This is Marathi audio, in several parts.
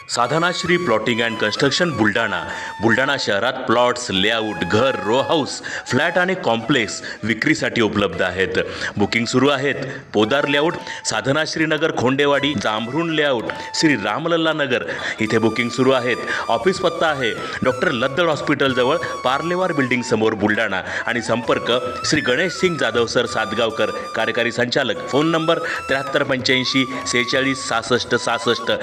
Sadhanashri plotting and construction Buldhana शहरात प्लॉट्स, लेआउट, घर, रो हाऊस, फ्लॅट आणि कॉम्प्लेक्स विक्रीसाठी उपलब्ध आहेत. बुकिंग सुरू आहेत. पोदार लेआउट, साधनाश्री नगर, खोंडेवाडी, जांभरुण लेआउट, श्री रामलल्ला नगर इथे बुकिंग सुरू आहेत. ऑफिस पत्ता आहे डॉक्टर लद्दड हॉस्पिटल जवळ, पार्लेवार बिल्डिंग समोर, बुलढाणा. आणि संपर्क श्री गणेश सिंग जाधव सर सातगावकर, कार्यकारी संचालक. Phone number 7385 46 66 66.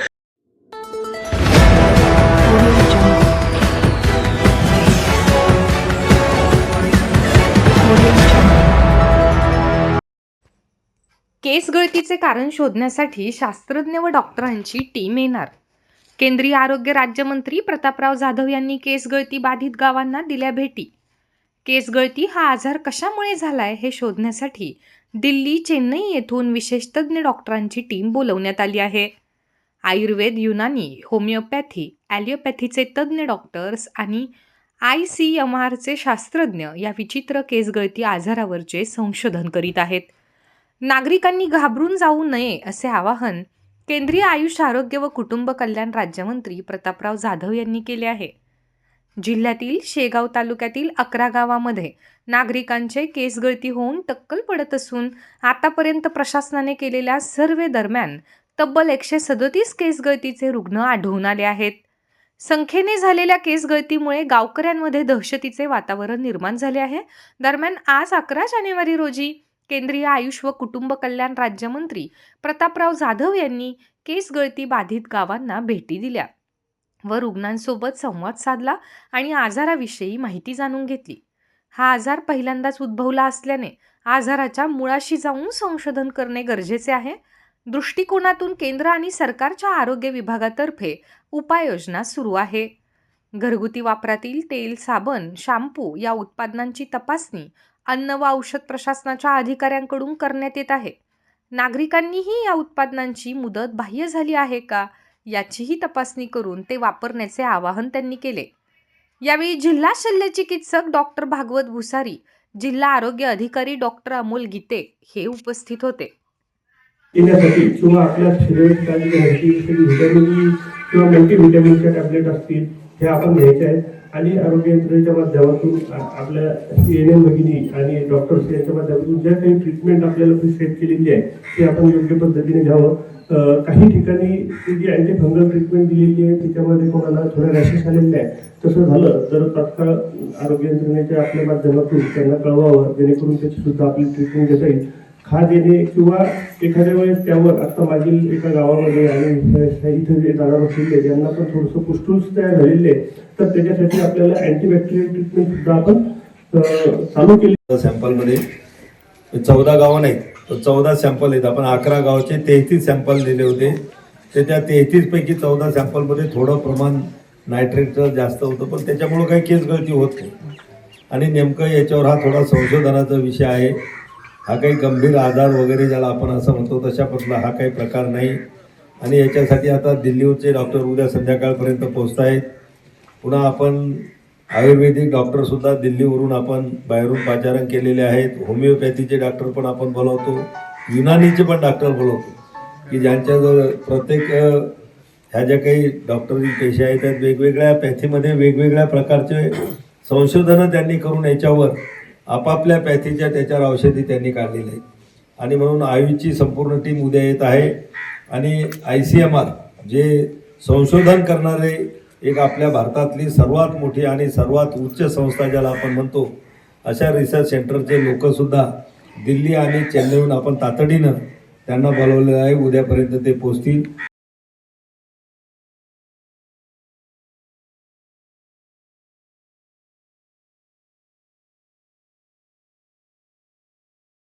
केस गळतीचे कारण शोधण्यासाठी शास्त्रज्ञ व डॉक्टरांची टीम येणार. केंद्रीय आरोग्य राज्यमंत्री प्रतापराव जाधव यांनी केस गळती बाधित गावांना दिल्या भेटी. केस गळती हा आजार कशामुळे झालाय हे शोधण्यासाठी दिल्ली, चेन्नई येथून विशेष तज्ज्ञ डॉक्टरांची टीम बोलवण्यात आली आहे. आयुर्वेद, युनानी, होमिओपॅथी, ॲलिओपॅथीचे तज्ज्ञ डॉक्टर्स आणि ICMRचे शास्त्रज्ञ या विचित्र केस गळती आजारावरचे संशोधन करीत आहेत. नागरिकांनी घाबरून जाऊ नये असे आवाहन केंद्रीय आयुष, आरोग्य व कुटुंब कल्याण राज्यमंत्री प्रतापराव जाधव यांनी केले आहे. जिल्ह्यातील शेगाव तालुक्यातील 11 गावांमध्ये नागरिकांचे केस गळती होऊन टक्कल पडत असून आतापर्यंत प्रशासनाने केलेल्या सर्वे दरम्यान तब्बल 137 केस गळतीचे रुग्ण आढळून आले आहेत. संख्येने झालेल्या केस गळतीमुळे गावकऱ्यांमध्ये दहशतीचे वातावरण निर्माण झाले आहे. दरम्यान आज 11 जानेवारी रोजी केंद्रीय आयुष व कुटुंब कल्याण राज्यमंत्री प्रतापराव जाधव यांनी केस गळती बाधित गावांना भेटी दिल्या व रुग्णांसोबत संवाद साधला आणि आजाराविषयी माहिती जाणून घेतली. हा आजार पहिल्यांदाच उद्भवला असल्याने आजाराच्या मुळाशी जाऊन संशोधन करणे गरजेचे आहे. दृष्टिकोनातून केंद्र आणि सरकारच्या आरोग्य विभागातर्फे उपाययोजना सुरू आहे. घरगुती वापरातील तेल, साबण, शॅम्पू या उत्पादनांची तपासणी अन्न व औषध प्रशासनाच्या अधिकाऱ्यांकडून करण्यात येत आहे. नागरिकांनीही या उत्पादनांची मुदत बाह्य झाली आहे का याचीही तपासणी करून ते वापरण्याचे आवाहन त्यांनी केले. यावेळी जिल्हा शल्य चिकित्सक डॉक्टर भागवत भुसारी, जिल्हा आरोग्य अधिकारी डॉक्टर अमोल गीते हे उपस्थित होते. येण्यासाठी किंवा आपल्या शरीराची काळजी घेण्यासाठी व्हिटॅमिन किंवा मल्टीव्हिटॅमिनच्या टॅबलेट असतील हे आपण घ्यायचे आहेत. आणि आरोग्य यंत्रणेच्या माध्यमातून आपल्या ANM भगिनी आणि डॉक्टर्स यांच्या माध्यमातून ज्या काही ट्रीटमेंट आपल्याला प्रिस्क्राईब केलेली आहे ते आपण योग्य पद्धतीने घ्यावं. काही ठिकाणी जी अँटी फंगल ट्रीटमेंट दिलेली आहे त्याच्यामध्ये कोणाला थोडं रॅशेस आलेले आहे. तसं झालं तर तात्काळ आरोग्य यंत्रणेच्या आपल्या माध्यमातून त्यांना कळवावं, जेणेकरून त्याची सुद्धा आपली ट्रीटमेंट घेता येईल. खाज येणे किंवा एखाद्या वेळेस त्यावर आता मागील एका गावामध्ये आणि इथं जे दादा बसलेले ज्यांना पण थोडंसं पुस्टूल्स तयार झालेले तर त्याच्यासाठी आपल्याला अँटीबॅक्टेरियल ट्रीटमेंट सुद्धा आपण चालू केली. सॅम्पलमध्ये 14 गावं नाहीत तर 14 सॅम्पल आहेत. आपण 11 गावचे 33 सॅम्पल दिले होते. तर त्या 33 पैकी 14 सॅम्पलमध्ये थोडं प्रमाण नायट्रेटचं जास्त होतं, पण त्याच्यामुळं काही केस गळती होत नाही. आणि नेमकं याच्यावर हा थोडा संशोधनाचा विषय आहे. हा काही गंभीर आजार वगैरे ज्याला आपण असं म्हणतो तशापासून हा काही प्रकार नाही. आणि याच्यासाठी आता दिल्लीवरचे डॉक्टर उद्या संध्याकाळपर्यंत पोहोचत आहेत. पुन्हा आपण आयुर्वेदिक डॉक्टरसुद्धा दिल्लीवरून आपण बाहेरून पाचारण केलेले आहेत. होमिओपॅथीचे डॉक्टर पण आपण बोलवतो, युनानीचे पण डॉक्टर बोलवतो की ज्यांच्याजवळ प्रत्येक ह्या ज्या काही डॉक्टरी पेशा आहेत त्यात वेगवेगळ्या पॅथीमध्ये वेगवेगळ्या प्रकारचे संशोधनं त्यांनी करून याच्यावर आपापल्या पॅथीच्या त्याच्यावर औषधी त्यांनी काढलेली आहेत. आणि म्हणून आयुषची संपूर्ण टीम उद्या येत आहे. आणि ICMR जे संशोधन करणारे एक आपल्या भारतातली सर्वात मोठी आणि सर्वात उच्च संस्था ज्याला आपण म्हणतो अशा रिसर्च सेंटरचे लोकंसुद्धा दिल्ली आणि चेन्नईहून आपण तातडीनं त्यांना बोलवलेलं आहे. उद्यापर्यंत ते पोचतील.